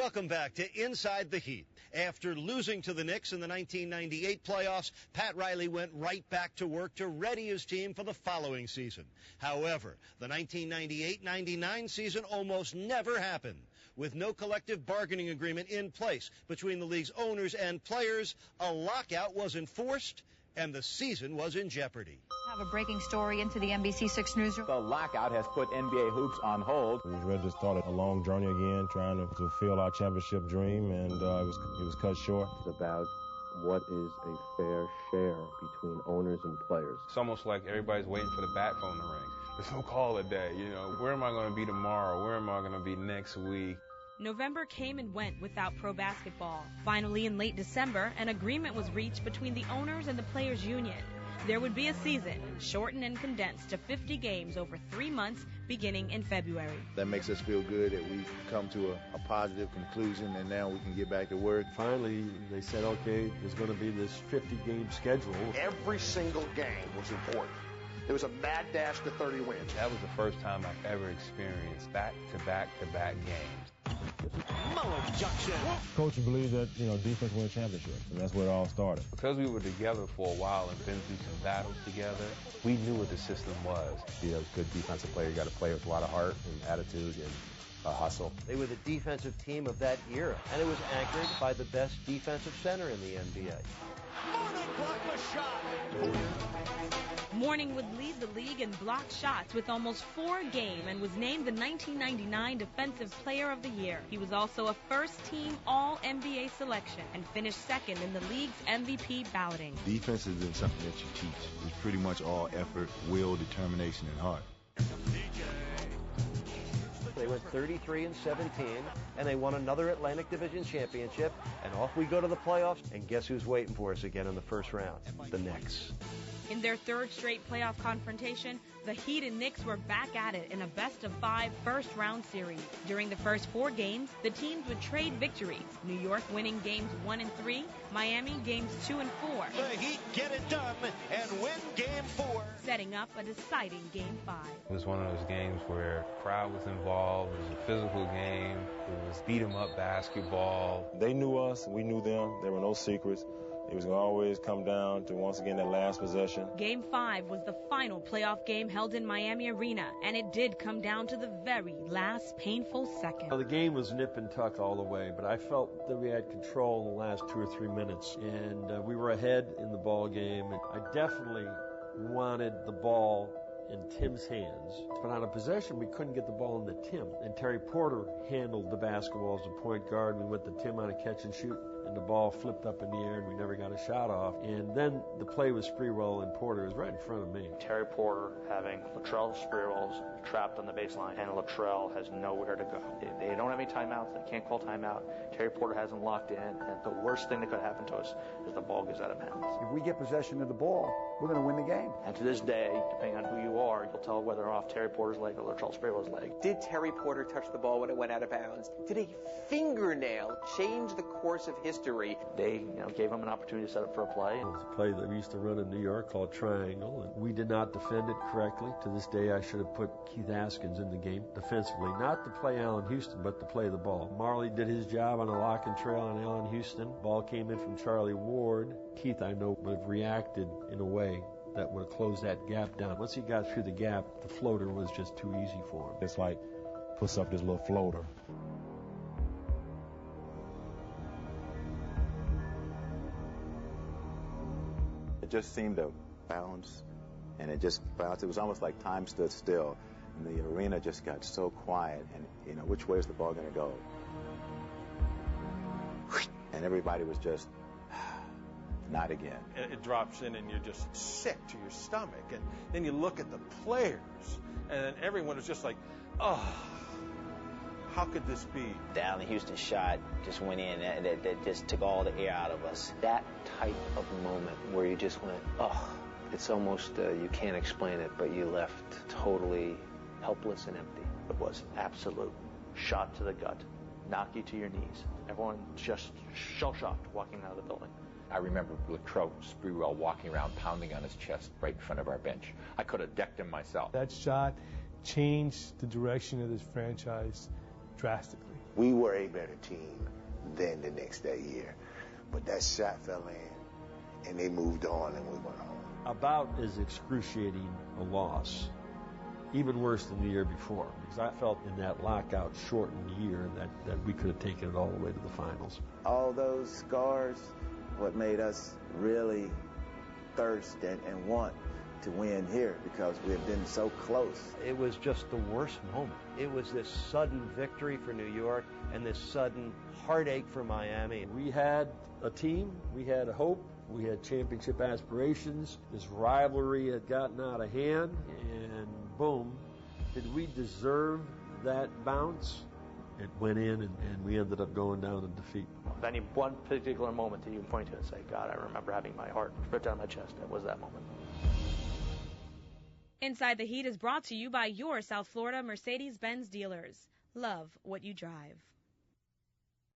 Welcome back to Inside the Heat. After losing to the Knicks in the 1998 playoffs, Pat Riley went right back to work to ready his team for the following season. However, the 1998-99 season almost never happened. With no collective bargaining agreement in place between the league's owners and players, a lockout was enforced and the season was in jeopardy. Have a breaking story into the NBC6 newsroom. The lockout has put NBA hoops on hold. We was ready to start a long journey again, trying to fulfill our championship dream, and it was cut short. It's about what is a fair share between owners and players. It's almost like everybody's waiting for the bat phone to ring. There's no call a day, you know. Where am I going to be tomorrow? Where am I going to be next week? November came and went without pro basketball. Finally, in late December, an agreement was reached between the owners and the players' union. There would be a season, shortened and condensed to 50 games over 3 months, beginning in February. That makes us feel good that we've come to a positive conclusion, and now we can get back to work. Finally, they said, okay, there's going to be this 50-game schedule. Every single game was important. There was a mad dash to 30 wins. That was the first time I've ever experienced back-to-back-to-back games. Mullen Junction. Coach believed that, defense wins championships, and that's where it all started. Because we were together for a while and been through some battles together, we knew what the system was. Be a good defensive player, you got to play with a lot of heart and attitude and hustle. They were the defensive team of that era, and it was anchored by the best defensive center in the NBA. Mourning blocked the shot. Mourning would lead the league in blocked shots with almost 4 a game and was named the 1999 Defensive Player of the Year. He was also a first-team All-NBA selection and finished second in the league's MVP balloting. Defense isn't something that you teach. It's pretty much all effort, will, determination, and heart. They went 33-17, and they won another Atlantic Division championship, and off we go to the playoffs, and guess who's waiting for us again in the first round? The Knicks. In their third straight playoff confrontation, the Heat and Knicks were back at it in a best-of-5 first-round series. During the first 4 games, the teams would trade victories, New York winning games 1 and 3, Miami games 2 and 4. The Heat get it done and win game 4. Setting up a deciding game 5. It was one of those games where the crowd was involved. It was a physical game. It was beat-em-up basketball. They knew us, we knew them. There were no secrets. It was going to always come down to, once again, that last possession. Game 5 was the final playoff game held in Miami Arena, and it did come down to the very last painful second. The game was nip and tuck all the way, but I felt that we had control in the last 2 or 3 minutes, and we were ahead in the ball game. And I definitely wanted the ball in Tim's hands. But on a possession, we couldn't get the ball into Tim, and Terry Porter handled the basketball as a point guard. We went to Tim on a catch and shoot, and the ball flipped up in the air, and we never got a shot off. And then the play was Sprewell, and Porter was right in front of me. Terry Porter having Latrell Sprewell's trapped on the baseline, and Latrell has nowhere to go. They don't have any timeouts. They can't call timeout. Terry Porter hasn't locked in, and the worst thing that could happen to us is the ball goes out of bounds. If we get possession of the ball, we're going to win the game. And to this day, depending on who you are, you'll tell whether off Terry Porter's leg or Latrell Sprewell's leg. Did Terry Porter touch the ball when it went out of bounds? Did a fingernail change the course of history? They gave him an opportunity to set up for a play. It was a play that we used to run in New York called triangle, and we did not defend it correctly. To this day, I should have put Keith Askins in the game defensively, not to play Allen Houston, but to play the ball. Marley did his job on a lock and trail on Allen Houston. Ball came in from Charlie Ward. Keith, I know, would have reacted in a way that would have closed that gap down. Once he got through the gap, the floater was just too easy for him. It's like puts up this little floater. It just seemed to bounce, and it just bounced. It was almost like time stood still, and the arena just got so quiet, and, which way is the ball going to go? And everybody was just, not again. It drops in, and you're just sick to your stomach. And then you look at the players, and everyone was just like, oh, how could this be? The Allen Houston shot just went in. That just took all the air out of us. That type of moment where you just went, oh, it's almost, you can't explain it, but you left totally helpless and empty. It was absolute shot to the gut, knock you to your knees. Everyone just shell-shocked walking out of the building. I remember Latrell Sprewell walking around pounding on his chest right in front of our bench. I could have decked him myself. That shot changed the direction of this franchise drastically. We were a better team than the Knicks that year. But that shot fell in, and they moved on, and we went home. About as excruciating a loss, even worse than the year before, because I felt in that lockout shortened year that we could have taken it all the way to the finals. All those scars, what made us really thirst and want to win here, because we had been so close. It was just the worst moment. It was this sudden victory for New York and this sudden heartache for Miami. We had a team, we had a hope, we had championship aspirations. This rivalry had gotten out of hand, and boom, did we deserve that bounce? It went in, and we ended up going down in defeat. Any one particular moment that you can point to and say, God, I remember having my heart ripped out of my chest. That was that moment. Inside the Heat is brought to you by your South Florida Mercedes-Benz dealers. Love what you drive.